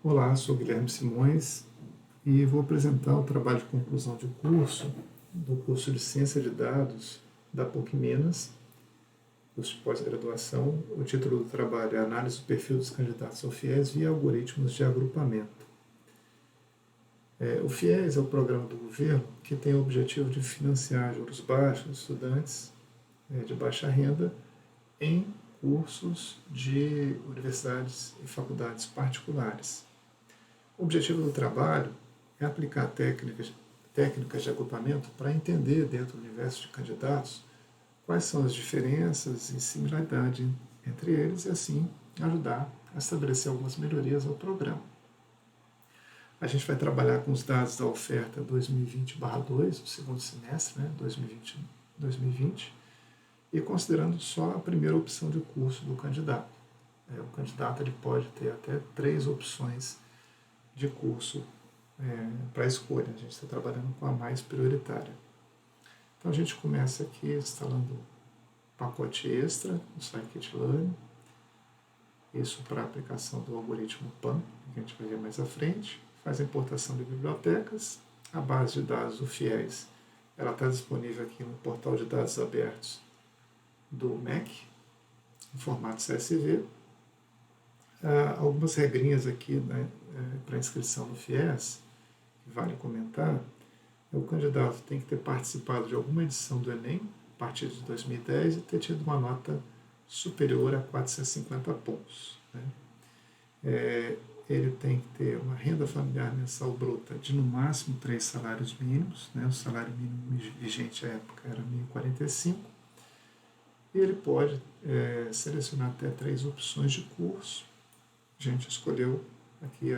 Olá, sou Guilherme Simões e vou apresentar o trabalho de conclusão de curso do curso de Ciência de Dados da PUC Minas, curso de pós-graduação. O título do trabalho é Análise do perfil dos candidatos ao FIES via algoritmos de agrupamento. O FIES é o programa do governo que tem o objetivo de financiar juros baixos, estudantes de baixa renda em cursos de universidades e faculdades particulares. O objetivo do trabalho é aplicar técnicas de agrupamento para entender, dentro do universo de candidatos, quais são as diferenças e similaridades entre eles e, assim, ajudar a estabelecer algumas melhorias ao programa. A gente vai trabalhar com os dados da oferta 2020/2, do segundo semestre, 2020, e considerando só a primeira opção de curso do candidato. O candidato ele pode ter até 3 opções de curso para escolha. A gente está trabalhando com a mais prioritária. Então a gente começa aqui instalando o pacote extra no scikit-learn, isso para a aplicação do algoritmo PAN, que a gente vai ver mais à frente. Faz a importação de bibliotecas. A base de dados do FIES ela está disponível aqui no portal de dados abertos do MEC, em formato CSV. Algumas regrinhas aqui para inscrição no FIES, que vale comentar. O candidato tem que ter participado de alguma edição do Enem, a partir de 2010, e ter tido uma nota superior a 450 pontos. Ele tem que ter uma renda familiar mensal bruta de no máximo 3 salários mínimos, o salário mínimo vigente à época era 1.045, e ele pode selecionar até 3 opções de curso. A gente escolheu aqui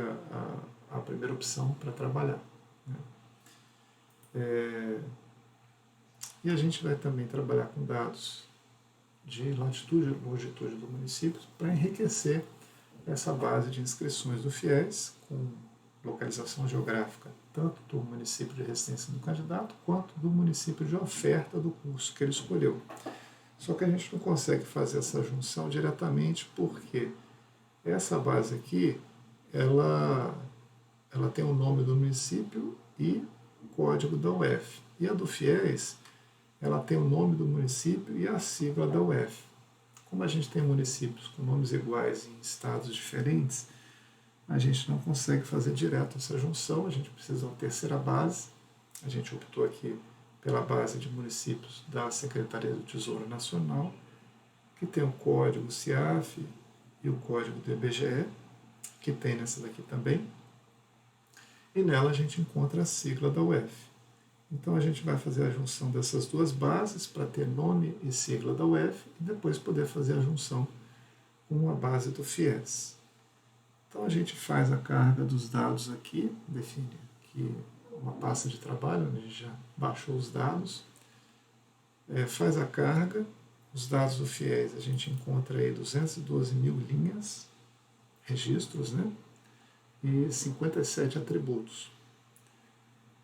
a primeira opção para trabalhar. E a gente vai também trabalhar com dados de latitude e longitude do município para enriquecer essa base de inscrições do FIES com localização geográfica, tanto do município de residência do candidato quanto do município de oferta do curso que ele escolheu. Só que a gente não consegue fazer essa junção diretamente porque essa base aqui, ela tem o nome do município e o código da UF. E a do FIES, ela tem o nome do município e a sigla da UF. Como a gente tem municípios com nomes iguais em estados diferentes, a gente não consegue fazer direto essa junção, a gente precisa de uma terceira base. A gente optou aqui pela base de municípios da Secretaria do Tesouro Nacional, que tem o código CIAF e o código do IBGE, que tem nessa daqui também, e nela a gente encontra a sigla da UF. Então a gente vai fazer a junção dessas duas bases para ter nome e sigla da UF e depois poder fazer a junção com a base do FIES. Então a gente faz a carga dos dados aqui, define aqui uma pasta de trabalho, onde a gente já baixou os dados, faz a carga. Os dados do FIES a gente encontra aí 212 mil linhas, registros, e 57 atributos.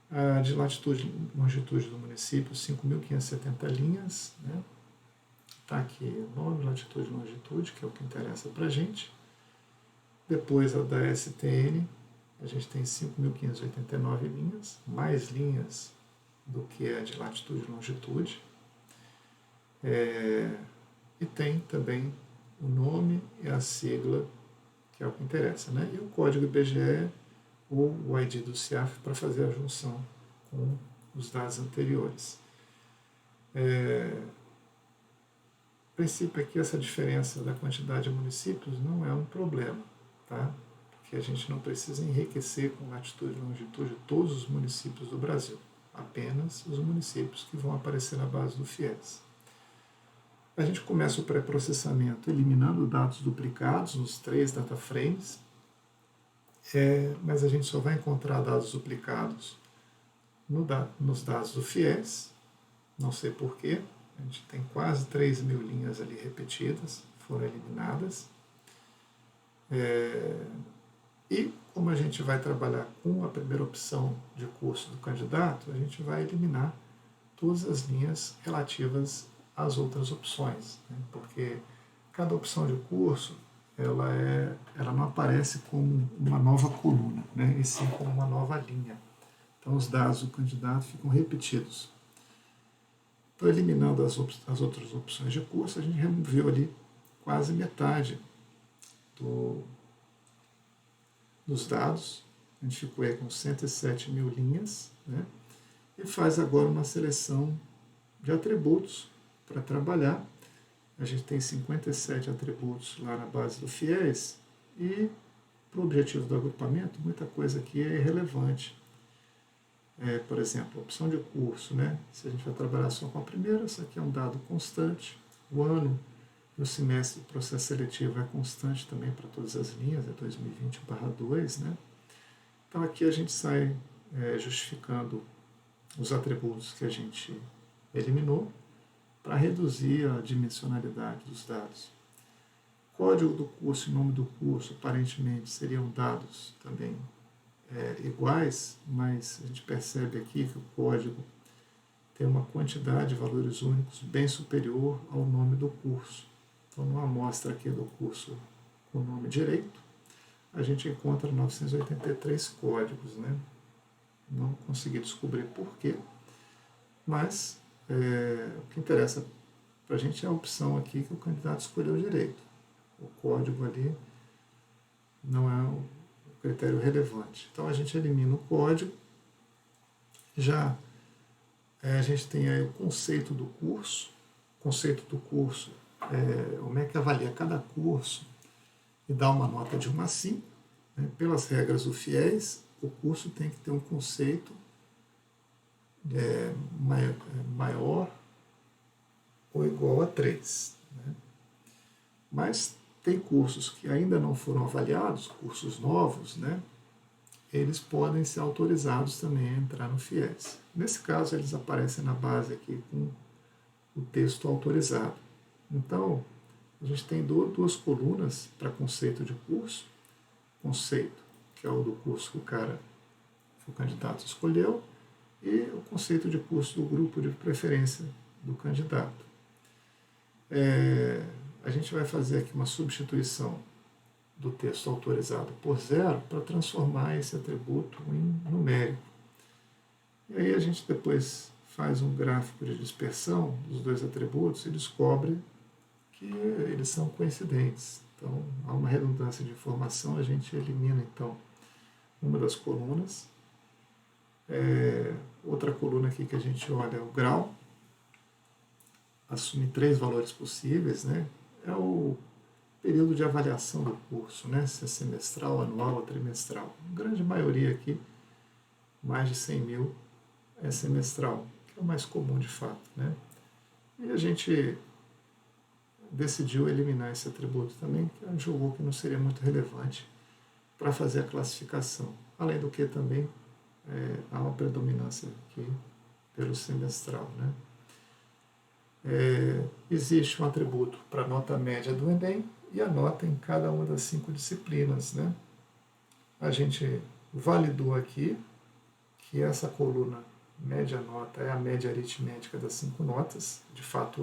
A de latitude e longitude do município, 5.570 linhas. Está aqui nome, latitude e longitude, que é o que interessa para a gente. Depois a da STN, a gente tem 5.589 linhas, mais linhas do que a de latitude e longitude. E tem também o nome e a sigla, que é o que interessa, E o código IBGE ou o ID do CIAF para fazer a junção com os dados anteriores. O princípio é que essa diferença da quantidade de municípios não é um problema, porque a gente não precisa enriquecer com latitude e longitude todos os municípios do Brasil, apenas os municípios que vão aparecer na base do FIES. A gente começa o pré-processamento eliminando dados duplicados nos 3 data frames, mas a gente só vai encontrar dados duplicados nos dados do FIES, não sei porquê, a gente tem quase 3 mil linhas ali repetidas, foram eliminadas. E como a gente vai trabalhar com a primeira opção de curso do candidato, a gente vai eliminar todas as linhas relativas às outras opções, porque cada opção de curso ela não aparece como uma nova coluna, né, e sim como uma nova linha. Então os dados do candidato ficam repetidos. Então, eliminando as outras opções de curso, a gente removeu ali quase metade dos dados. A gente ficou aí com 107 mil linhas, né, e faz agora uma seleção de atributos para trabalhar. A gente tem 57 atributos lá na base do FIES e, para o objetivo do agrupamento, muita coisa aqui é irrelevante. Por exemplo, a opção de curso, né? Se a gente vai trabalhar só com a primeira, isso aqui é um dado constante. O ano e o semestre do processo seletivo é constante também para todas as linhas, é 2020/2, né? Então aqui a gente sai justificando os atributos que a gente eliminou para reduzir a dimensionalidade dos dados. Código do curso e nome do curso aparentemente seriam dados também iguais, mas a gente percebe aqui que o código tem uma quantidade de valores únicos bem superior ao nome do curso. Então, numa amostra aqui do curso com o nome direito, a gente encontra 983 códigos, né? Não consegui descobrir porquê, mas o que interessa para a gente é a opção aqui que o candidato escolheu direito. O código ali não é o critério relevante. Então a gente elimina o código. Já a gente tem aí o conceito do curso. O conceito do curso é o MEC avalia cada curso e dá uma nota de 1 a 5. Né? Pelas regras do FIES, o curso tem que ter um conceito maior ou igual a 3. Né? Mas tem cursos que ainda não foram avaliados, cursos novos, né? Eles podem ser autorizados também a entrar no FIES. Nesse caso, eles aparecem na base aqui com o texto autorizado. Então, a gente tem duas colunas para conceito de curso. Conceito, que é o do curso que o candidato escolheu, e o conceito de curso do grupo de preferência do candidato. A gente vai fazer aqui uma substituição do texto autorizado por 0 para transformar esse atributo em numérico. E aí a gente depois faz um gráfico de dispersão dos dois atributos e descobre que eles são coincidentes. Então, há uma redundância de informação, a gente elimina então uma das colunas. Outra coluna aqui que a gente olha é o grau, assume 3 valores possíveis, né? É o período de avaliação do curso, né? Se é semestral, anual ou trimestral. A grande maioria aqui, mais de 100 mil, é semestral, que é o mais comum de fato, né? E a gente decidiu eliminar esse atributo também, que a gente julgou que não seria muito relevante para fazer a classificação. Além do que também há uma predominância aqui pelo semestral, né? Existe um atributo para a nota média do Enem e a nota em cada uma das 5 disciplinas, né? A gente validou aqui que essa coluna média nota é a média aritmética das 5 notas, de fato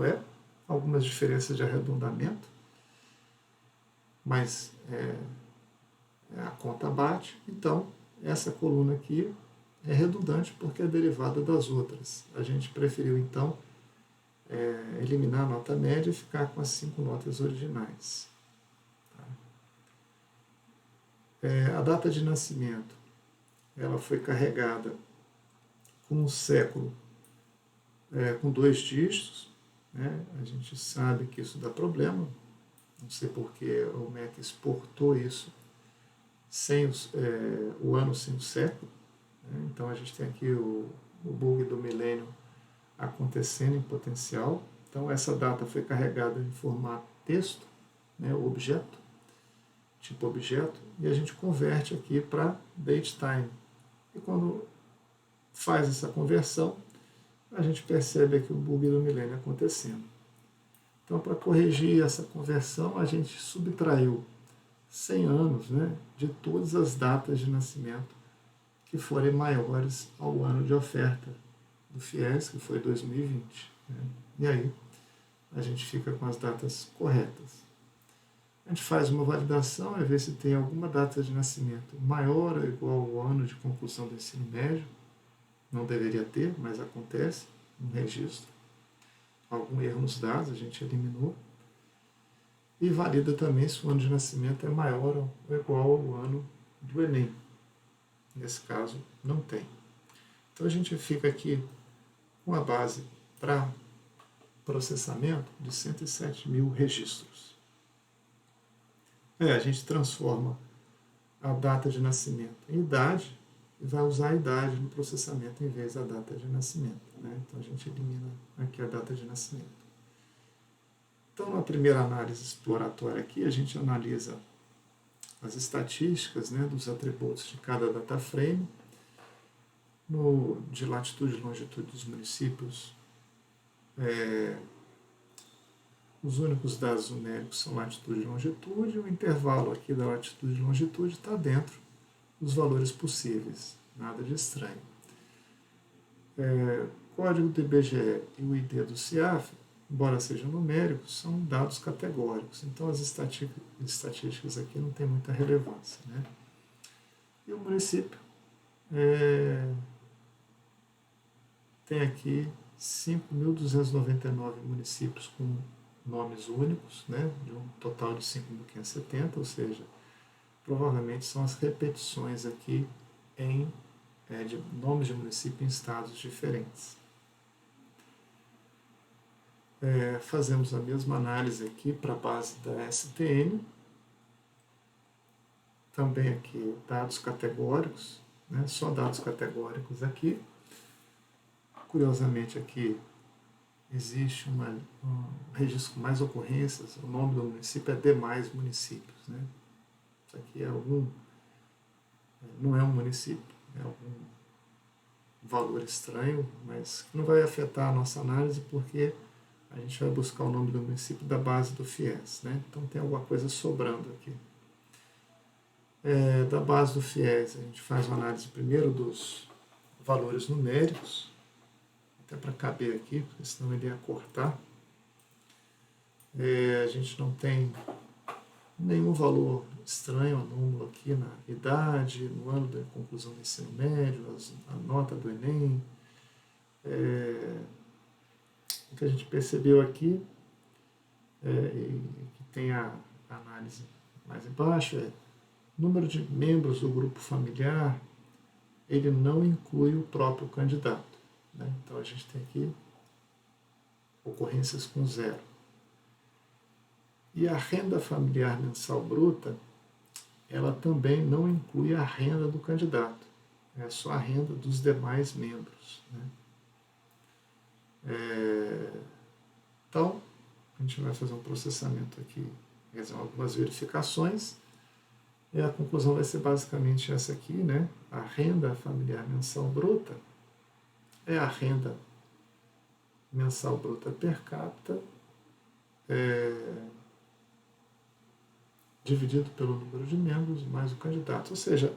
algumas diferenças de arredondamento, mas a conta bate, então essa coluna aqui é redundante porque é derivada das outras. A gente preferiu então eliminar a nota média e ficar com as 5 notas originais. A data de nascimento ela foi carregada com um século com 2 dígitos, né? A gente sabe que isso dá problema, não sei porque o MEC exportou isso sem o ano sem o século, né? Então a gente tem aqui o bug do milênio acontecendo em potencial. Então essa data foi carregada em formato texto, né, objeto, tipo objeto, e a gente converte aqui para datetime. E quando faz essa conversão, a gente percebe aqui o bug do milênio acontecendo. Então, para corrigir essa conversão, a gente subtraiu 100 anos, né, de todas as datas de nascimento que forem maiores ao ano de oferta do FIES, que foi 2020. Né? E aí a gente fica com as datas corretas. A gente faz uma validação e vê se tem alguma data de nascimento maior ou igual ao ano de conclusão do ensino médio. Não deveria ter, mas acontece, um registro. Algum erro nos dados, a gente eliminou. E valida também se o ano de nascimento é maior ou igual ao ano do Enem. Nesse caso, não tem. Então a gente fica aqui com a base para processamento de 107 mil registros. A gente transforma a data de nascimento em idade e vai usar a idade no processamento em vez da data de nascimento. Né? Então a gente elimina aqui a data de nascimento. Então, na primeira análise exploratória aqui, a gente analisa as estatísticas, né, dos atributos de cada data frame, de latitude e longitude dos municípios. Os únicos dados numéricos são latitude e longitude, o intervalo aqui da latitude e longitude está dentro dos valores possíveis, nada de estranho. Código do IBGE e o ID do CIAF, embora sejam numéricos, são dados categóricos, então as estatísticas aqui não têm muita relevância. Né? E o município tem aqui 5.299 municípios com nomes únicos, né, de um total de 5.570, ou seja, provavelmente são as repetições aqui de nomes de município em estados diferentes. Fazemos a mesma análise aqui para a base da STN, também aqui dados categóricos, né, só dados categóricos aqui. Curiosamente aqui existe um registro com mais ocorrências, o nome do município é demais municípios. Né? Isso aqui não é um município, é algum valor estranho, mas que não vai afetar a nossa análise porque a gente vai buscar o nome do município da base do FIES. Né? Então tem alguma coisa sobrando aqui. Da base do FIES a gente faz uma análise primeiro dos valores numéricos, até para caber aqui, porque senão ele ia cortar. A gente não tem nenhum valor estranho, anômalo aqui na idade, no ano da conclusão do ensino médio, a nota do Enem. O que a gente percebeu aqui, e que tem a análise mais embaixo, número de membros do grupo familiar, ele não inclui o próprio candidato. Né? Então a gente tem aqui ocorrências com 0. E a renda familiar mensal bruta, ela também não inclui a renda do candidato, é só a renda dos demais membros. Né? Então, a gente vai fazer um processamento aqui, fazer algumas verificações, e a conclusão vai ser basicamente essa aqui, né? A renda familiar mensal bruta é a renda mensal bruta per capita dividido pelo número de membros mais o candidato. Ou seja,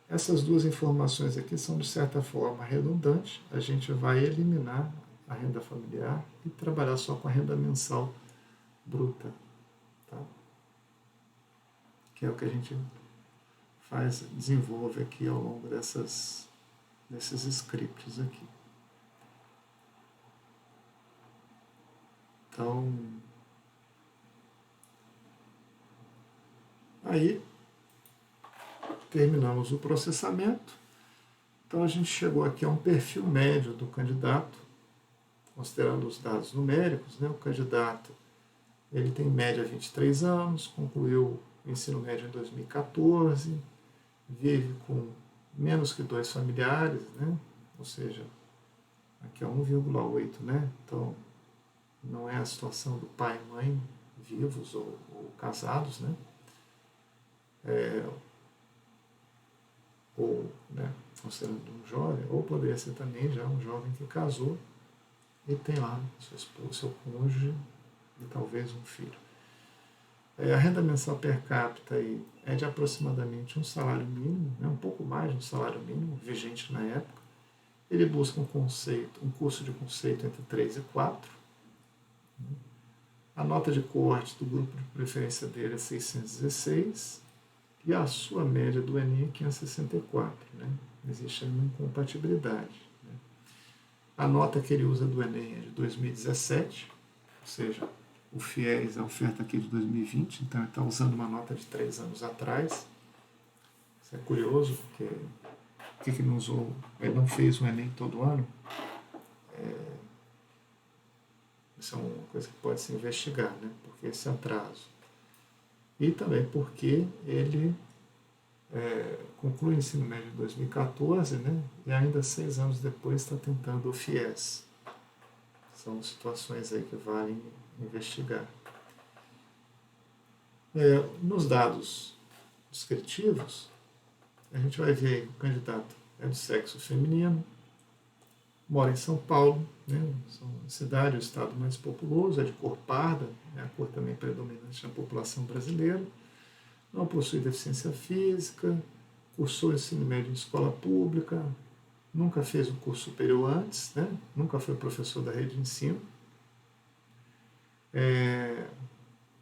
essas duas informações aqui são de certa forma redundantes. A gente vai eliminar a renda familiar e trabalhar só com a renda mensal bruta. Tá? Que é o que a gente desenvolve aqui ao longo desses scripts aqui. Então, aí terminamos o processamento. Então a gente chegou aqui a um perfil médio do candidato, considerando os dados numéricos. Né? O candidato ele tem em média 23 anos, concluiu o ensino médio em 2014, vive com menos que 2 familiares, né? Ou seja, aqui é 1,8, né? Então não é a situação do pai e mãe vivos ou casados, né? Ou, né, considerando um jovem, ou poderia ser também já um jovem que casou e tem lá sua esposa, seu cônjuge e talvez um filho. A renda mensal per capita aí é de aproximadamente um salário mínimo, né, um pouco mais de um salário mínimo, vigente na época. Ele busca um curso de conceito entre 3 e 4. A nota de corte do grupo de preferência dele é 616 e a sua média do Enem é 564. Né? Existe uma incompatibilidade. Né? A nota que ele usa do Enem é de 2017, ou seja, o FIES, a oferta aqui de 2020, então ele está usando uma nota de 3 anos atrás. Isso é curioso, porque por que ele não usou, ele não fez o Enem todo ano? Isso é uma coisa que pode se investigar, né? Porque esse atraso. E também porque ele conclui o ensino médio em 2014, né? E ainda 6 anos depois está tentando o FIES. São situações aí que valem investigar. Nos dados descritivos, a gente vai ver que o candidato é do sexo feminino, mora em São Paulo, né? A cidade, o estado mais populoso, é de cor parda, é a cor também predominante na população brasileira, não possui deficiência física, cursou ensino médio em escola pública, nunca fez um curso superior antes, né? Nunca foi professor da rede de ensino,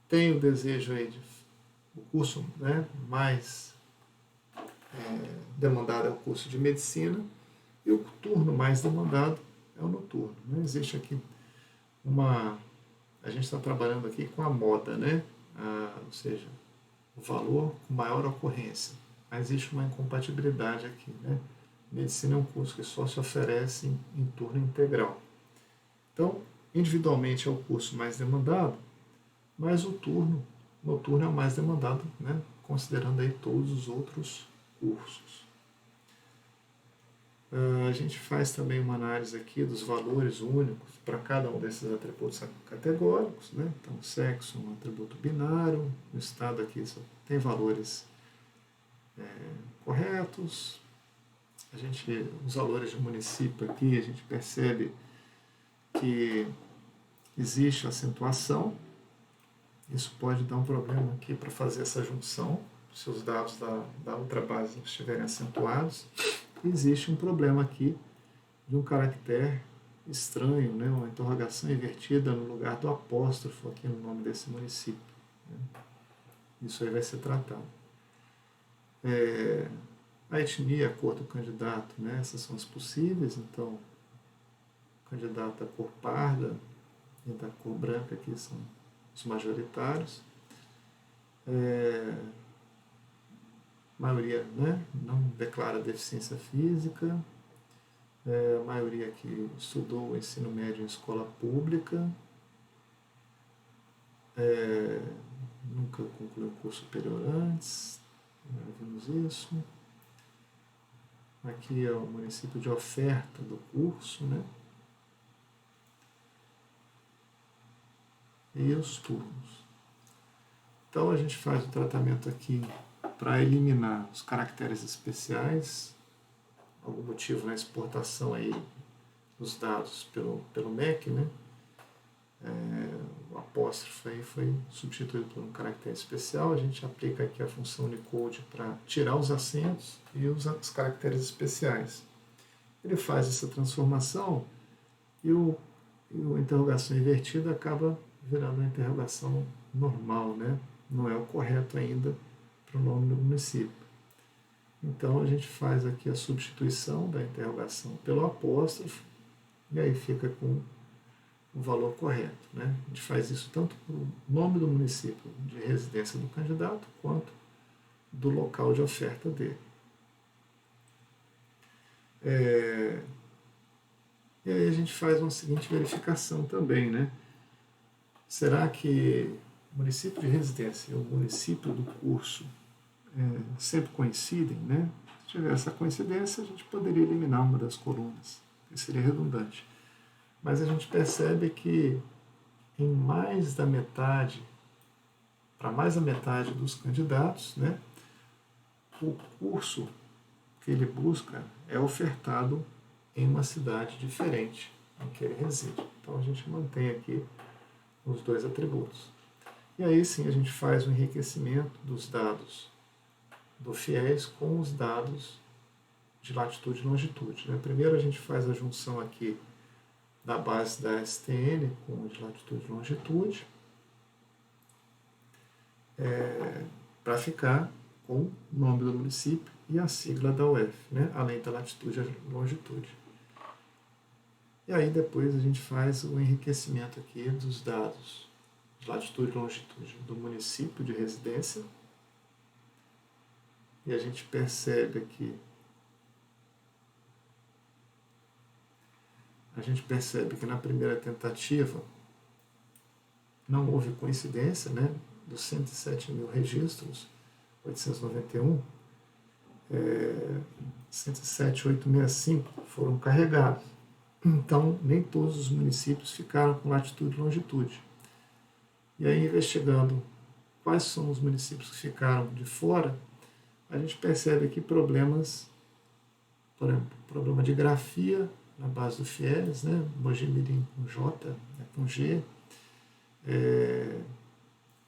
tem o desejo aí de o curso, né, mais demandado é o curso de medicina, e o turno mais demandado é o noturno. Né? Existe aqui a gente está trabalhando aqui com a moda, né? Ou seja, o valor com maior ocorrência. Mas existe uma incompatibilidade aqui. Né? Medicina é um curso que só se oferece em turno integral. Então, individualmente é o curso mais demandado, mas o turno noturno é o mais demandado, né? Considerando aí todos os outros cursos. A gente faz também uma análise aqui dos valores únicos para cada um desses atributos categóricos, né? Então, sexo é um atributo binário, o estado aqui só tem valores corretos. Os valores de município aqui, a gente percebe que existe acentuação. Isso pode dar um problema aqui para fazer essa junção, se os dados da outra base estiverem acentuados. Existe um problema aqui de um caractere estranho, né? Uma interrogação invertida no lugar do apóstrofo aqui no nome desse município. Né? Isso aí vai ser tratado. A etnia, a cor do candidato, né? Essas são as possíveis. Então, o candidato da cor parda e da cor branca aqui são os majoritários. A maioria, né, não declara deficiência física, a maioria que estudou o ensino médio em escola pública, nunca concluiu um curso superior antes, vimos isso. Aqui é o município de oferta do curso, né? E os turnos. Então a gente faz o tratamento aqui para eliminar os caracteres especiais, algum motivo na exportação aí dos dados pelo MEC, né? O apóstrofo aí foi substituído por um caractere especial, a gente aplica aqui a função Unicode para tirar os acentos e os caracteres especiais. Ele faz essa transformação e a interrogação invertida acaba virando uma interrogação normal, né? Não é o correto ainda para o nome do município. Então a gente faz aqui a substituição da interrogação pelo apóstrofo e aí fica com o valor correto. Né? A gente faz isso tanto para o nome do município de residência do candidato quanto do local de oferta dele. E aí a gente faz uma seguinte verificação também, né? Será que o município de residência e o município do curso sempre coincidem, né? Se tiver essa coincidência, a gente poderia eliminar uma das colunas, que seria redundante. Mas a gente percebe que em mais da metade, para mais da metade dos candidatos, né, o curso que ele busca é ofertado em uma cidade diferente em que ele reside. Então a gente mantém aqui os dois atributos. E aí sim a gente faz o enriquecimento dos dados do FIES com os dados de latitude e longitude. Né? Primeiro a gente faz a junção aqui da base da STN com o de latitude e longitude, para ficar com o nome do município e a sigla da UF, né? Além da latitude e longitude. E aí depois a gente faz o enriquecimento aqui dos dados de latitude e longitude do município de residência. E a gente percebe aqui, na primeira tentativa não houve coincidência, né? Dos 107 mil registros, 891, 107.865 foram carregados. Então, nem todos os municípios ficaram com latitude e longitude. E aí, investigando quais são os municípios que ficaram de fora, a gente percebe aqui problemas, por exemplo, problema de grafia na base do FIES, né? Mogi Mirim com J, né? Com G,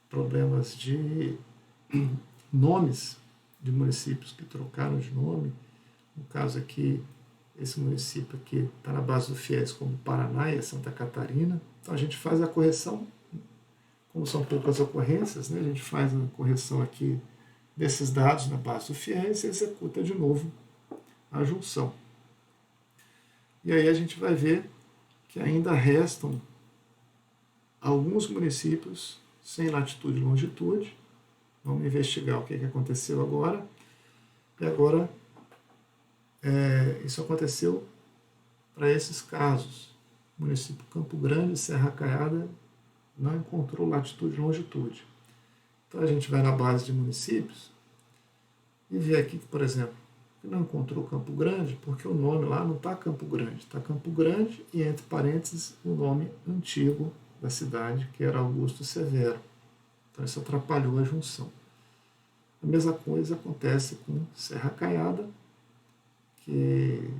problemas de nomes de municípios que trocaram de nome. No caso aqui, esse município aqui está na base do FIES como Paraná e Santa Catarina. Então a gente faz a correção, como são poucas ocorrências, né? A gente faz a correção aqui desses dados na base do FIES e executa de novo a junção. E aí a gente vai ver que ainda restam alguns municípios sem latitude e longitude. Vamos investigar o que aconteceu agora. E agora, isso aconteceu para esses casos. O município Campo Grande e Serra Caiada não encontrou latitude e longitude. Então a gente vai na base de municípios e vê aqui que, por exemplo, não encontrou Campo Grande porque o nome lá não está Campo Grande. Está Campo Grande e, entre parênteses, o nome antigo da cidade, que era Augusto Severo. Então isso atrapalhou a junção. A mesma coisa acontece com Serra Caiada, que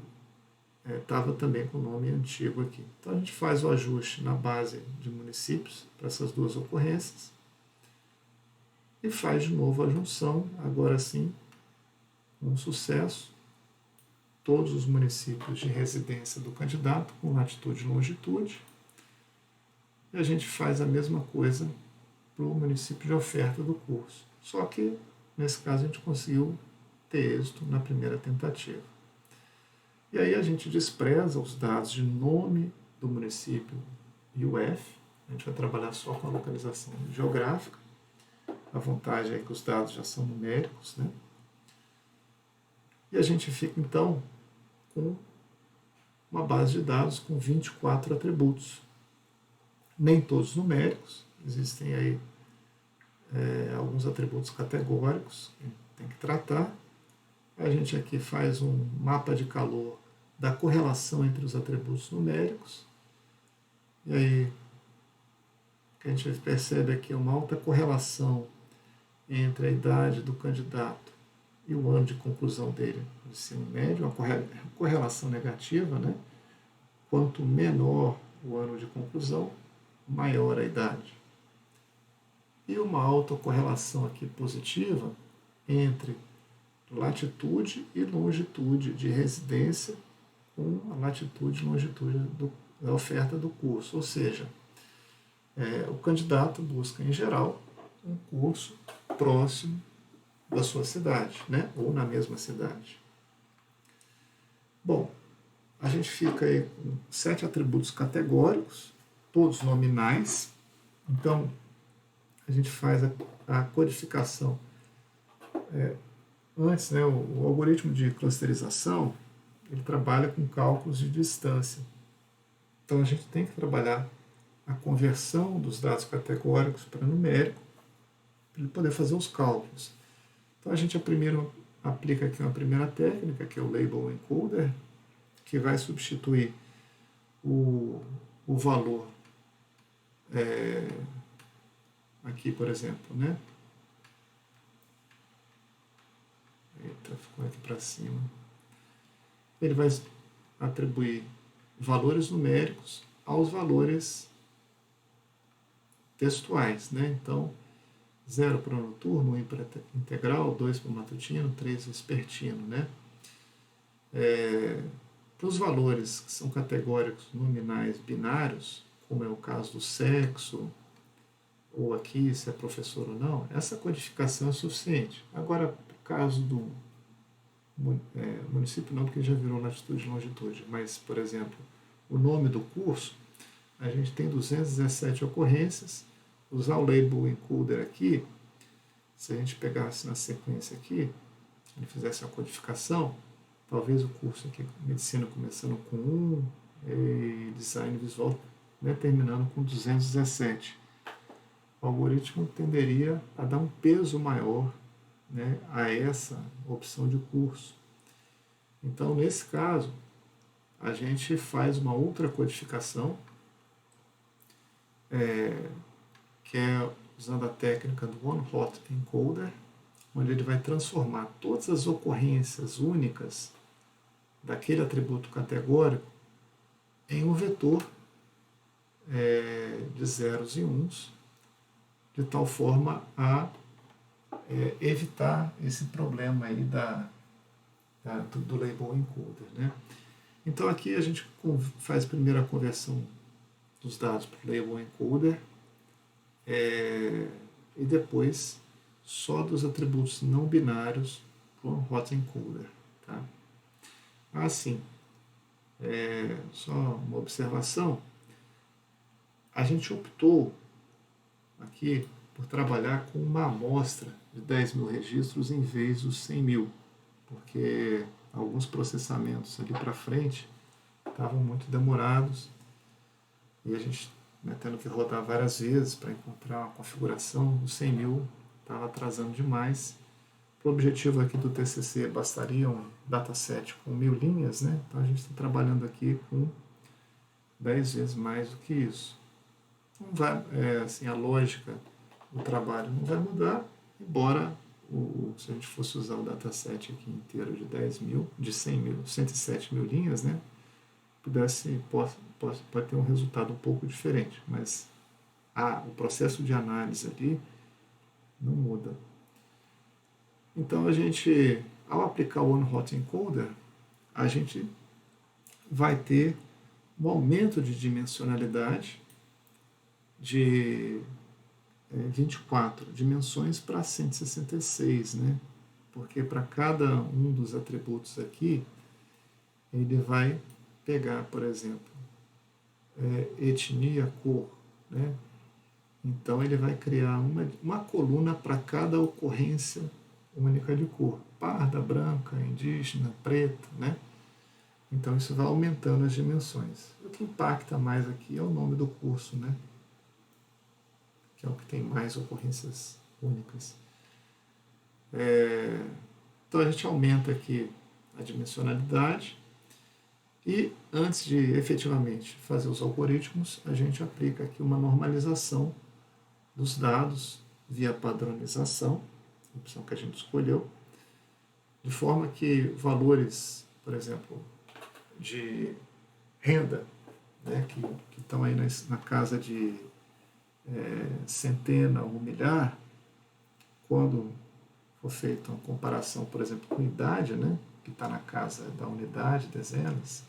estava também com o nome antigo aqui. Então a gente faz o ajuste na base de municípios para essas duas ocorrências e faz de novo a junção, agora sim, com sucesso, todos os municípios de residência do candidato com latitude e longitude. E a gente faz a mesma coisa para o município de oferta do curso. Só que, nesse caso, a gente conseguiu ter êxito na primeira tentativa. E aí a gente despreza os dados de nome do município e UF. A gente vai trabalhar só com a localização geográfica. A vantagem é que os dados já são numéricos, né? E a gente fica, então, com uma base de dados com 24 atributos. Nem todos numéricos, existem aí alguns atributos categóricos que tem que tratar. A gente aqui faz um mapa de calor da correlação entre os atributos numéricos. E aí, o que a gente percebe aqui é uma alta correlação entre a idade do candidato e o ano de conclusão dele no ensino médio, uma correlação negativa, né? Quanto menor o ano de conclusão, maior a idade. E uma autocorrelação aqui positiva entre latitude e longitude de residência com a latitude e longitude da oferta do curso. Ou seja, o candidato busca, em geral, um curso próximo da sua cidade, né? Ou na mesma cidade. Bom, a gente fica aí com 7 atributos categóricos, todos nominais. Então, a gente faz a codificação. Antes, né, o algoritmo de clusterização, ele trabalha com cálculos de distância. Então, a gente tem que trabalhar a conversão dos dados categóricos para numérico, para ele poder fazer os cálculos. Então, a gente primeiro aplica aqui uma primeira técnica, que é o Label Encoder, que vai substituir o valor aqui, por exemplo, né? Eita, ficou aqui para cima. Ele vai atribuir valores numéricos aos valores textuais, né? Então, 0 para o noturno, 1 para integral, 2 para o matutino, 3 vespertino, né? Para os valores que são categóricos nominais binários, como é o caso do sexo, ou aqui, se é professor ou não, essa codificação é suficiente. Agora, no caso do município não, porque já virou latitude e longitude, mas, por exemplo, o nome do curso, a gente tem 217 ocorrências. Usar o label encoder aqui, se a gente pegasse na sequência aqui, ele fizesse a codificação, talvez o curso aqui, medicina começando com 1 e design visual, né, terminando com 217. O algoritmo tenderia a dar um peso maior, né, a essa opção de curso. Então, nesse caso, a gente faz uma outra codificação, que é usando a técnica do One Hot Encoder, onde ele vai transformar todas as ocorrências únicas daquele atributo categórico em um vetor de zeros e uns, de tal forma a evitar esse problema aí do label encoder, né? Então aqui a gente faz primeiro a conversão dos dados para o label encoder, e depois só dos atributos não binários para o hot encoder. Tá? Assim, só uma observação, a gente optou aqui por trabalhar com uma amostra de 10.000 registros em vez dos 100.000, porque alguns processamentos ali para frente estavam muito demorados e a gente, tendo que rodar várias vezes para encontrar uma configuração, os 100.000 estava atrasando demais. Para o objetivo aqui do TCC bastaria um dataset com 1.000 linhas, né? Então a gente está trabalhando aqui com 10 vezes mais do que isso. Não vai, assim, a lógica do trabalho não vai mudar, embora se a gente fosse usar o dataset aqui inteiro de 10.000, de 100.000, 107.000 linhas, né? Pode ter um resultado um pouco diferente, mas o processo de análise ali não muda. Então a gente, ao aplicar o One Hot Encoder, a gente vai ter um aumento de dimensionalidade de 24 dimensões para 166, né? Porque para cada um dos atributos aqui, ele vai pegar, por exemplo, etnia, cor, né? Então ele vai criar uma coluna para cada ocorrência única de cor, parda, branca, indígena, preta, né? Então isso vai aumentando as dimensões. O que impacta mais aqui é o nome do curso, né? Que é o que tem mais ocorrências únicas. Então a gente aumenta aqui a dimensionalidade e antes de efetivamente fazer os algoritmos, a gente aplica aqui uma normalização dos dados via padronização, opção que a gente escolheu, de forma que valores, por exemplo, de renda, né, que estão aí na casa de centena ou milhar, quando for feita uma comparação, por exemplo, com idade, né, que está na casa da unidade, dezenas,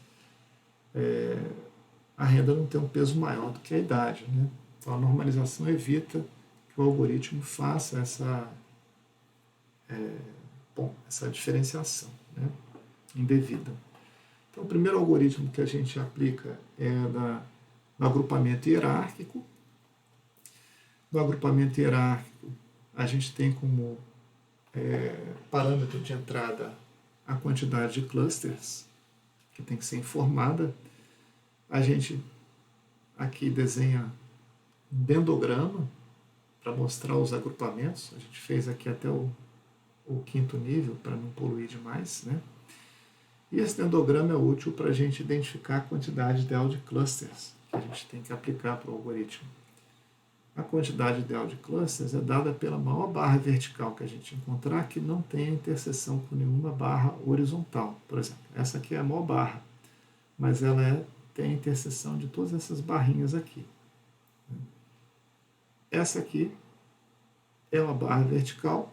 a renda não tem um peso maior do que a idade, né? Então a normalização evita que o algoritmo faça essa diferenciação, né, indevida. Então o primeiro algoritmo que a gente aplica é no agrupamento hierárquico. No agrupamento hierárquico, a gente tem como parâmetro de entrada a quantidade de clusters que tem que ser informada. A gente aqui desenha um dendrograma para mostrar os agrupamentos. A gente fez aqui até o 5º nível para não poluir demais, né? E esse dendrograma é útil para a gente identificar a quantidade ideal de clusters que a gente tem que aplicar para o algoritmo. A quantidade ideal de clusters é dada pela maior barra vertical que a gente encontrar que não tenha interseção com nenhuma barra horizontal. Por exemplo, essa aqui é a maior barra, mas ela tem a interseção de todas essas barrinhas aqui. Essa aqui é uma barra vertical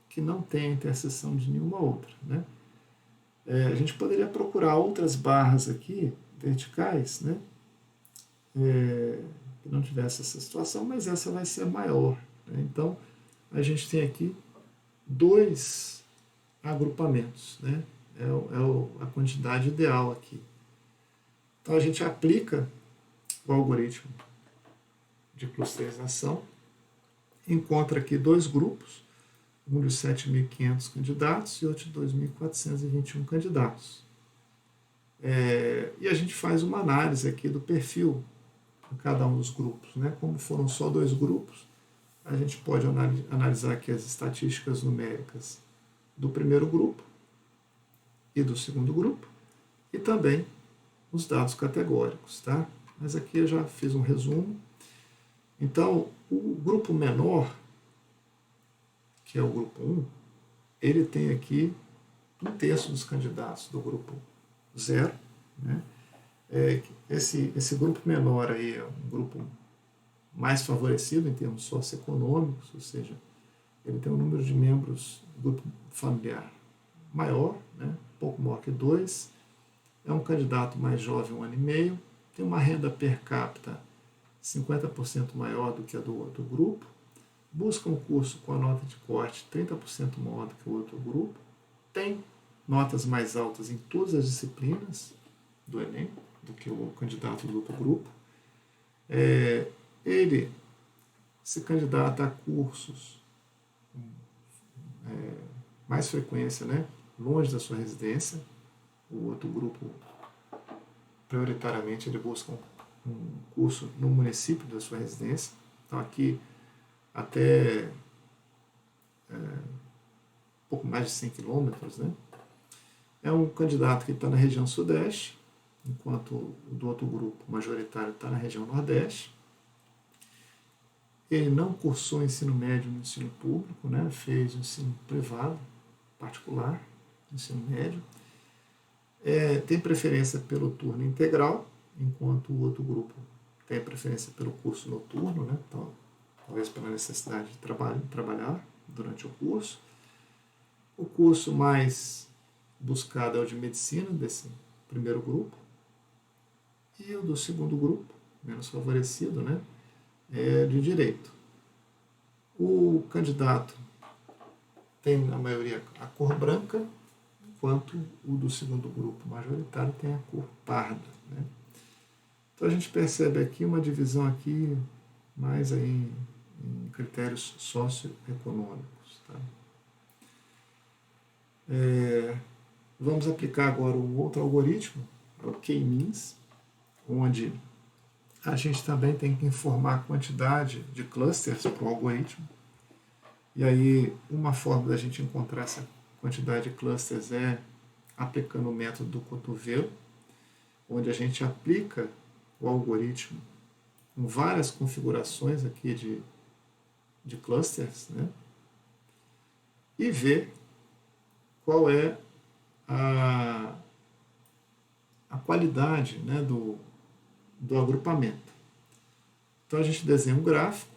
que não tem a interseção de nenhuma outra, né? A gente poderia procurar outras barras aqui, verticais, né? que não tivesse essa situação, mas essa vai ser maior, né? Então, a gente tem aqui dois agrupamentos, né? A quantidade ideal aqui. Então, a gente aplica o algoritmo de clusterização, encontra aqui dois grupos, um de 7.500 candidatos e outro de 2.421 candidatos. E a gente faz uma análise aqui do perfil de cada um dos grupos, né? Como foram só dois grupos, a gente pode analisar aqui as estatísticas numéricas do primeiro grupo e do segundo grupo, e também os dados categóricos, tá? Mas aqui eu já fiz um resumo. Então, o grupo menor, que é o grupo 1, ele tem aqui 1/3 dos candidatos do grupo 0, né? Esse grupo menor aí é um grupo mais favorecido em termos socioeconômicos, ou seja, ele tem um número de membros do grupo familiar maior, né? Pouco maior que 2, é um candidato mais jovem, 1 ano e meio, tem uma renda per capita 50% maior do que a do outro grupo, busca um curso com a nota de corte 30% maior do que o outro grupo, tem notas mais altas em todas as disciplinas do Enem do que o candidato do outro grupo. Ele se candidata a cursos com mais frequência, né, longe da sua residência. O outro grupo, prioritariamente, ele busca um curso no município da sua residência. Então, aqui, até pouco mais de 100 quilômetros, né? É um candidato que está na região sudeste, enquanto o do outro grupo majoritário está na região nordeste. Ele não cursou ensino médio no ensino público, né? Fez ensino privado, particular, ensino médio. Tem preferência pelo turno integral, enquanto o outro grupo tem preferência pelo curso noturno, né? Então, talvez pela necessidade de trabalhar durante o curso. O curso mais buscado é o de medicina, desse primeiro grupo, e o do segundo grupo, menos favorecido, né, é de direito. O candidato tem, na maioria, a cor branca, enquanto o do segundo grupo majoritário tem a cor parda, né? Então a gente percebe aqui uma divisão aqui mais aí em critérios socioeconômicos, tá? Vamos aplicar agora um outro algoritmo, o K-means, onde a gente também tem que informar a quantidade de clusters para o algoritmo. E aí, uma forma da gente encontrar essa quantidade de clusters é aplicando o método do cotovelo, onde a gente aplica o algoritmo com várias configurações aqui de clusters, né? E vê qual é a qualidade, né, do agrupamento. Então a gente desenha um gráfico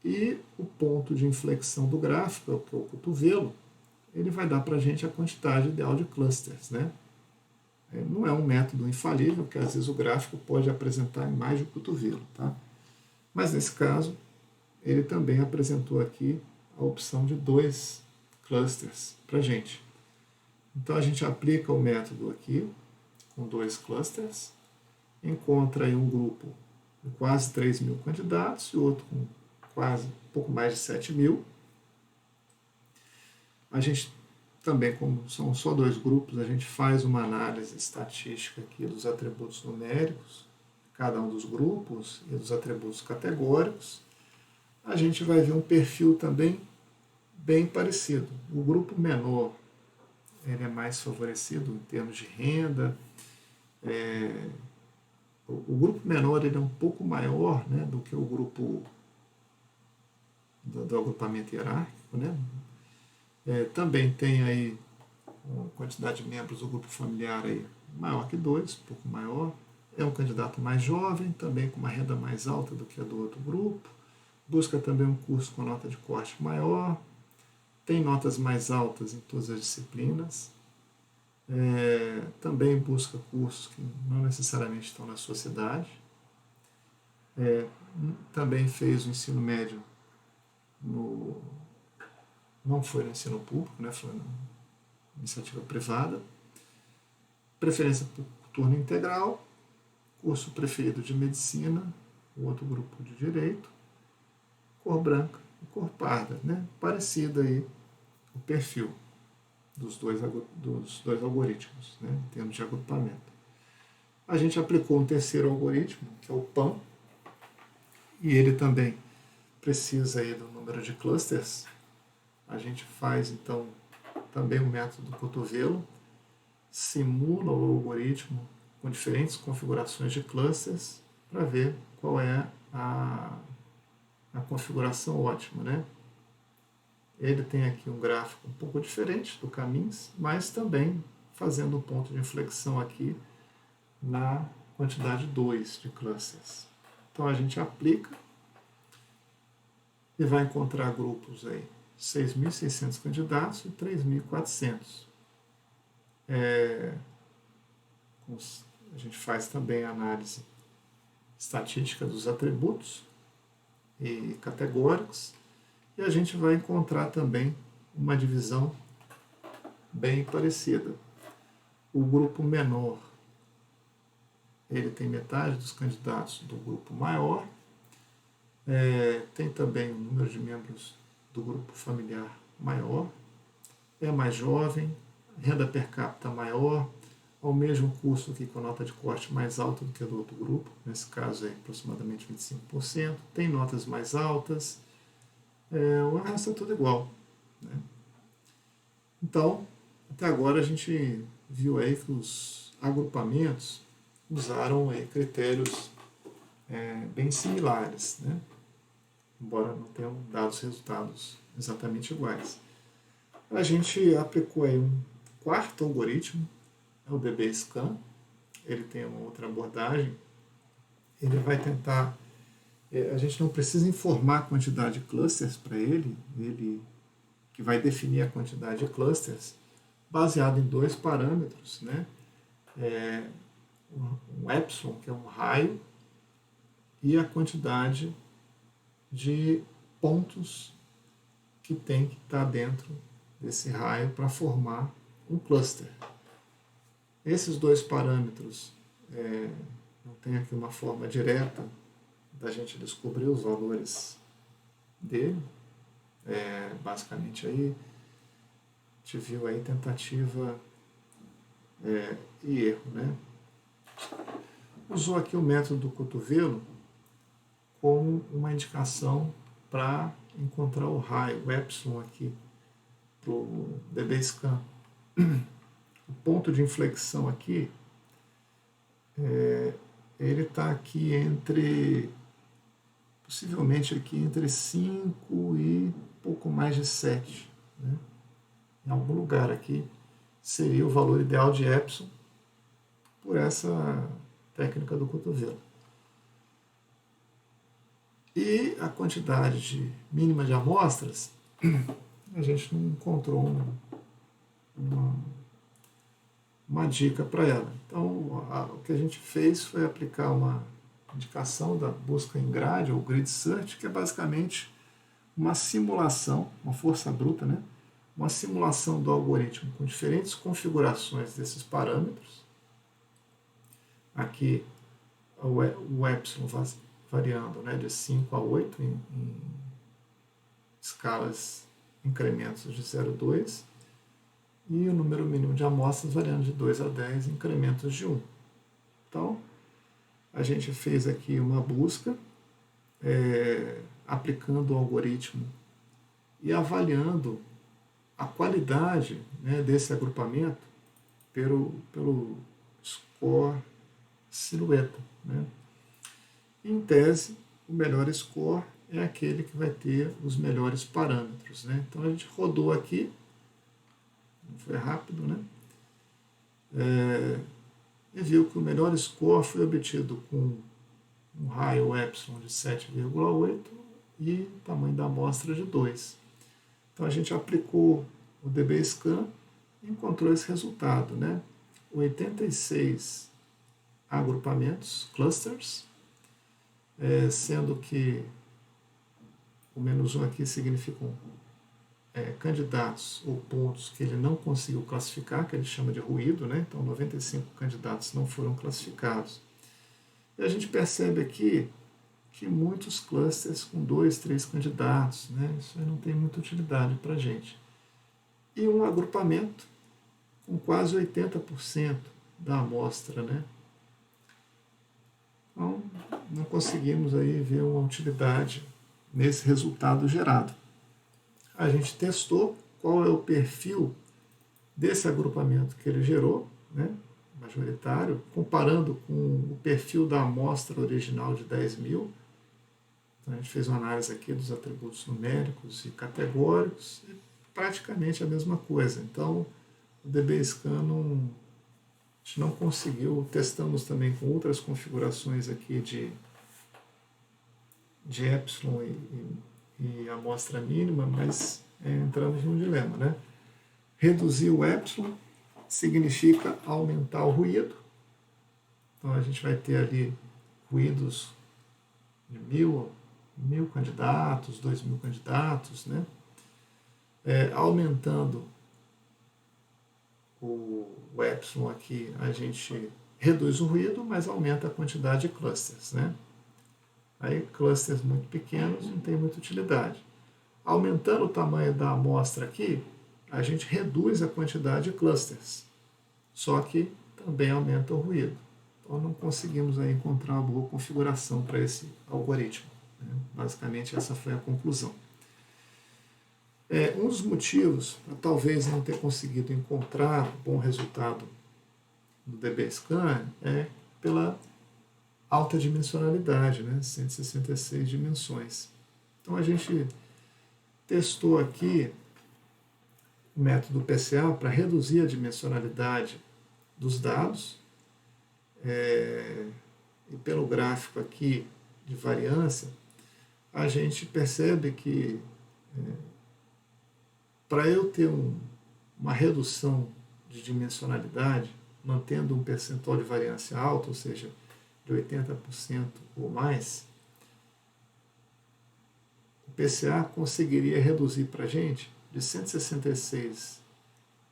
e o ponto de inflexão do gráfico, que é o cotovelo, ele vai dar para a gente a quantidade ideal de clusters, né? Não é um método infalível, porque às vezes o gráfico pode apresentar mais de um cotovelo, tá? Mas nesse caso, ele também apresentou aqui a opção de 2 clusters para a gente. Então a gente aplica o método aqui, com 2 clusters, encontra aí um grupo com quase 3.000 candidatos e outro com quase um pouco mais de 7.000. A gente também, como são só 2 grupos, a gente faz uma análise estatística aqui dos atributos numéricos, cada um dos grupos, e dos atributos categóricos. A gente vai ver um perfil também bem parecido. O grupo menor, ele é mais favorecido em termos de renda. O grupo menor, ele é um pouco maior, né, do que o grupo do agrupamento hierárquico, né? Também tem aí uma quantidade de membros do grupo familiar aí maior que 2, um pouco maior. É um candidato mais jovem, também com uma renda mais alta do que a do outro grupo. Busca também um curso com nota de corte maior. Tem notas mais altas em todas as disciplinas. Também busca cursos que não necessariamente estão na sua cidade. Também fez o ensino médio não foi no ensino público, né, foi na iniciativa privada. Preferência por turno integral, curso preferido de medicina, o outro grupo de direito, cor branca e cor parda, né? Parecido aí o perfil dos dois algoritmos, né, em termos de agrupamento. A gente aplicou um terceiro algoritmo, que é o PAN, e ele também precisa aí do número de clusters. A gente faz, então, também o método do cotovelo, simula o algoritmo com diferentes configurações de clusters para ver qual é a configuração ótima, né? Ele tem aqui um gráfico um pouco diferente do Caminhos, mas também fazendo um ponto de inflexão aqui na quantidade 2 de clusters. Então a gente aplica e vai encontrar grupos aí, 6.600 candidatos e 3.400. A gente faz também a análise estatística dos atributos e categóricos, e a gente vai encontrar também uma divisão bem parecida. O grupo menor, ele tem metade dos candidatos do grupo maior, tem também o número de membros do grupo familiar maior, é mais jovem, renda per capita maior, ao mesmo curso aqui com nota de corte mais alta do que a do outro grupo, nesse caso é aproximadamente 25%, tem notas mais altas, o resto é tudo igual, né? Então, até agora a gente viu aí que os agrupamentos usaram aí critérios bem similares, né? Embora não tenham dado os resultados exatamente iguais. A gente aplicou aí um quarto algoritmo, é o DB-Scan. Ele tem uma outra abordagem. Ele vai tentar... a gente não precisa informar a quantidade de clusters para ele que vai definir a quantidade de clusters, baseado em dois parâmetros, né? Um epsilon, que é um raio, e a quantidade de pontos que tem que estar dentro desse raio para formar um cluster. Esses dois parâmetros, não tem aqui uma forma direta da gente descobrir os valores dele. Basicamente aí, a gente viu aí tentativa e erro, né? Usou aqui o método do cotovelo como uma indicação para encontrar o raio, o epsilon aqui, para o DB-Scan. O ponto de inflexão aqui, ele está aqui possivelmente aqui entre 5 e pouco mais de 7. Né? Em algum lugar aqui seria o valor ideal de epsilon por essa técnica do cotovelo. E a quantidade mínima de amostras, a gente não encontrou uma dica para ela. Então, o que a gente fez foi aplicar uma indicação da busca em grade, ou grid search, que é basicamente uma simulação, uma força bruta, né? Uma simulação do algoritmo com diferentes configurações desses parâmetros. Aqui, o epsilon variando, né, de 5 a 8 em escalas, incrementos de 0,2, e o número mínimo de amostras variando de 2 a 10 em incrementos de 1. Então, a gente fez aqui uma busca, aplicando o algoritmo e avaliando a qualidade, né, desse agrupamento pelo score silhueta, né? Em tese, o melhor score é aquele que vai ter os melhores parâmetros, né? Então a gente rodou aqui, foi rápido, né? E viu que o melhor score foi obtido com um raio epsilon de 7,8 e tamanho da amostra de 2. Então a gente aplicou o DB-Scan e encontrou esse resultado, né? 86 agrupamentos, clusters, sendo que o -1 aqui significam candidatos ou pontos que ele não conseguiu classificar, que ele chama de ruído, né? Então 95 candidatos não foram classificados. E a gente percebe aqui que muitos clusters com 2, 3 candidatos, né? Isso aí não tem muita utilidade para a gente. E um agrupamento com quase 80% da amostra, né? Então, não conseguimos aí ver uma utilidade nesse resultado gerado. A gente testou qual é o perfil desse agrupamento que ele gerou, né, majoritário, comparando com o perfil da amostra original de 10.000. Então, a gente fez uma análise aqui dos atributos numéricos e categóricos, e praticamente a mesma coisa. Então, o DBScan a gente não conseguiu. Testamos também com outras configurações aqui de epsilon e amostra mínima, mas entramos num dilema, né? Reduzir o epsilon significa aumentar o ruído. Então a gente vai ter ali ruídos de 1.000 candidatos, 2.000 candidatos, né? Aumentando o epsilon aqui, a gente reduz o ruído, mas aumenta a quantidade de clusters, né? Aí clusters muito pequenos não tem muita utilidade. Aumentando o tamanho da amostra aqui, a gente reduz a quantidade de clusters, só que também aumenta o ruído. Então não conseguimos aí encontrar uma boa configuração para esse algoritmo, né? Basicamente essa foi a conclusão. Um dos motivos para talvez não ter conseguido encontrar bom resultado no DBScan é pela alta dimensionalidade, né? 166 dimensões. Então a gente testou aqui o método PCA para reduzir a dimensionalidade dos dados, e pelo gráfico aqui de variância, a gente percebe que para eu ter uma redução de dimensionalidade, mantendo um percentual de variância alto, ou seja, de 80% ou mais, o PCA conseguiria reduzir para a gente de 166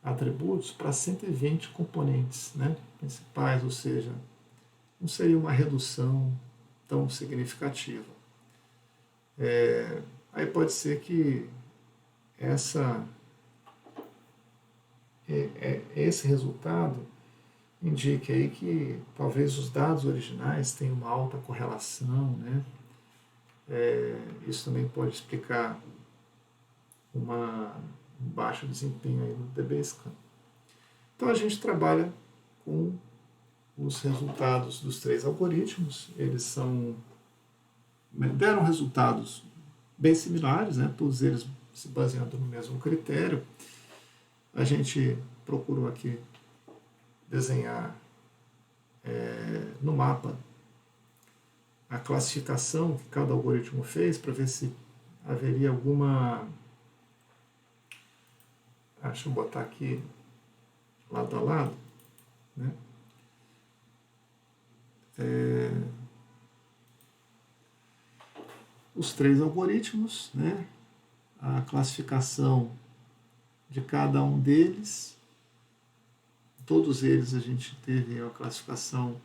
atributos para 120 componentes, né, principais, ou seja, não seria uma redução tão significativa. Aí pode ser que esse resultado indique aí que talvez os dados originais tenham uma alta correlação, né? Isso também pode explicar um baixo desempenho aí no DBScan. Então a gente trabalha com os resultados dos 3 algoritmos. Eles deram resultados bem similares, né? Todos eles se baseando no mesmo critério. A gente procurou aqui desenhar no mapa a classificação que cada algoritmo fez para ver se haveria alguma... Deixa eu botar aqui lado a lado, né? Os 3 algoritmos, né? A classificação de cada um deles. Todos eles a gente teve a classificação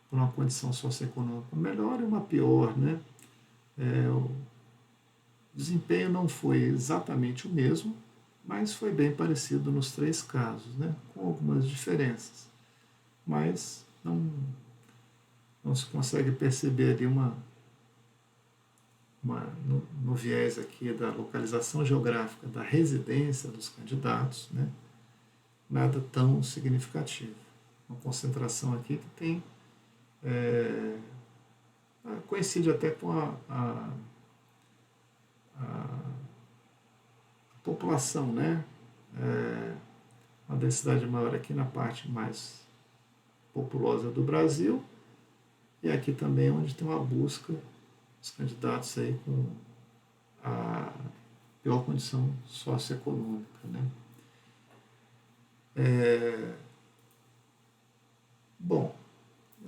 por uma condição socioeconômica melhor e uma pior, né? O desempenho não foi exatamente o mesmo, mas foi bem parecido nos 3 casos, né? Com algumas diferenças. Mas não se consegue perceber ali no viés aqui da localização geográfica da residência dos candidatos, né? Nada tão significativo. Uma concentração aqui que tem coincide até com a população, né? Uma densidade maior aqui na parte mais populosa do Brasil, e aqui também onde tem uma busca dos candidatos aí com a pior condição socioeconômica, né? Bom,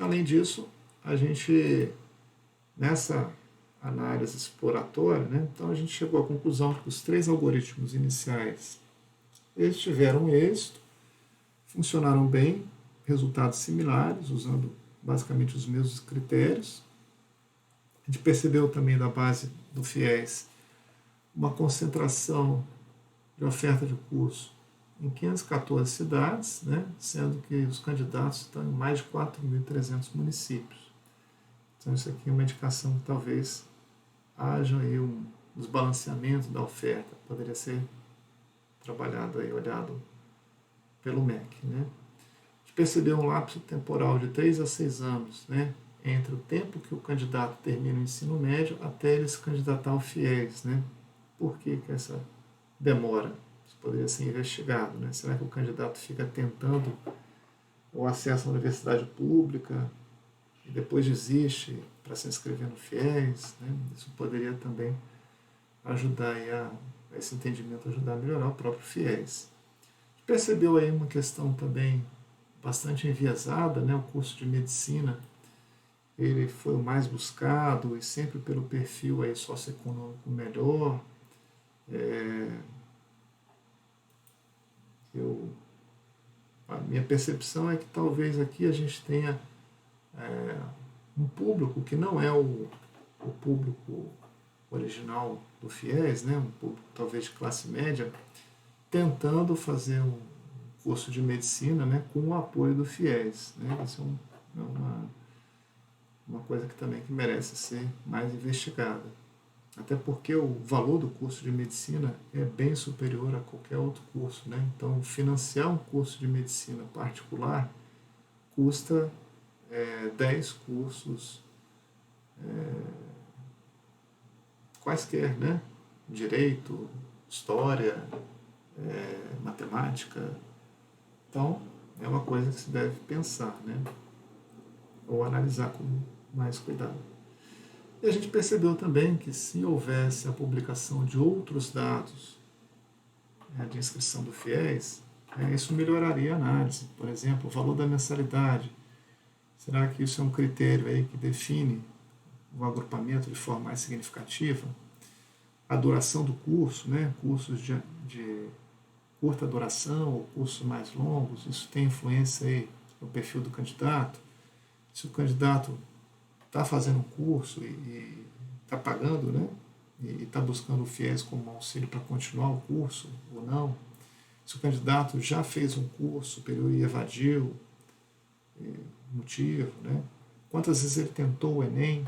além disso, a gente nessa análise exploratória, né, então a gente chegou à conclusão que os 3 algoritmos iniciais eles tiveram êxito, funcionaram bem, resultados similares, usando basicamente os mesmos critérios. A gente percebeu também da base do FIES uma concentração de oferta de curso em 514 cidades, né, sendo que os candidatos estão em mais de 4.300 municípios. Então isso aqui é uma indicação que talvez haja aí um desbalanceamento da oferta, poderia ser trabalhado aí, olhado pelo MEC. Né. A gente percebeu um lapso temporal de 3 a 6 anos, né, entre o tempo que o candidato termina o ensino médio até ele se candidatar ao FIES. Né. Por que essa demora? Isso poderia ser investigado. Né? Será que o candidato fica tentando o acesso à universidade pública e depois desiste para se inscrever no FIES? Né? Isso poderia também ajudar a esse entendimento, ajudar a melhorar o próprio FIES. Percebeu aí uma questão também bastante enviesada, né? O curso de medicina ele foi o mais buscado e sempre pelo perfil aí socioeconômico melhor. A minha percepção é que talvez aqui a gente tenha um público que não é o público original do FIES, né? Um público talvez de classe média, tentando fazer um curso de medicina, né, com o apoio do FIES. Né? Isso é uma coisa que também que merece ser mais investigada. Até porque o valor do curso de medicina é bem superior a qualquer outro curso. Né? Então, financiar um curso de medicina particular custa 10 cursos quaisquer, né? Direito, história, matemática. Então, é uma coisa que se deve pensar, né? Ou analisar com mais cuidado. E a gente percebeu também que se houvesse a publicação de outros dados de inscrição do FIES, isso melhoraria a análise. Por exemplo, o valor da mensalidade. Será que isso é um critério aí que define o agrupamento de forma mais significativa? A duração do curso, né? Cursos de curta duração ou cursos mais longos, isso tem influência aí no perfil do candidato? Se o candidato está fazendo um curso e está pagando, né? E está buscando o FIES como auxílio para continuar o curso ou não? Se o candidato já fez um curso superior e evadiu, motivo, né? Quantas vezes ele tentou o Enem?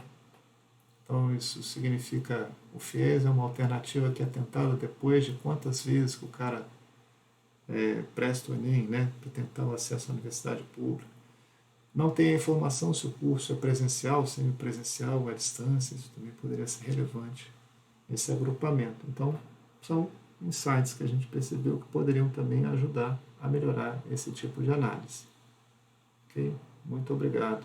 Então isso significa o FIES é uma alternativa que é tentada depois de quantas vezes que o cara presta o Enem, né, para tentar o acesso à universidade pública. Não tem a informação se o curso é presencial, semipresencial ou à distância, isso também poderia ser relevante nesse agrupamento. Então, são insights que a gente percebeu que poderiam também ajudar a melhorar esse tipo de análise. Ok? Muito obrigado.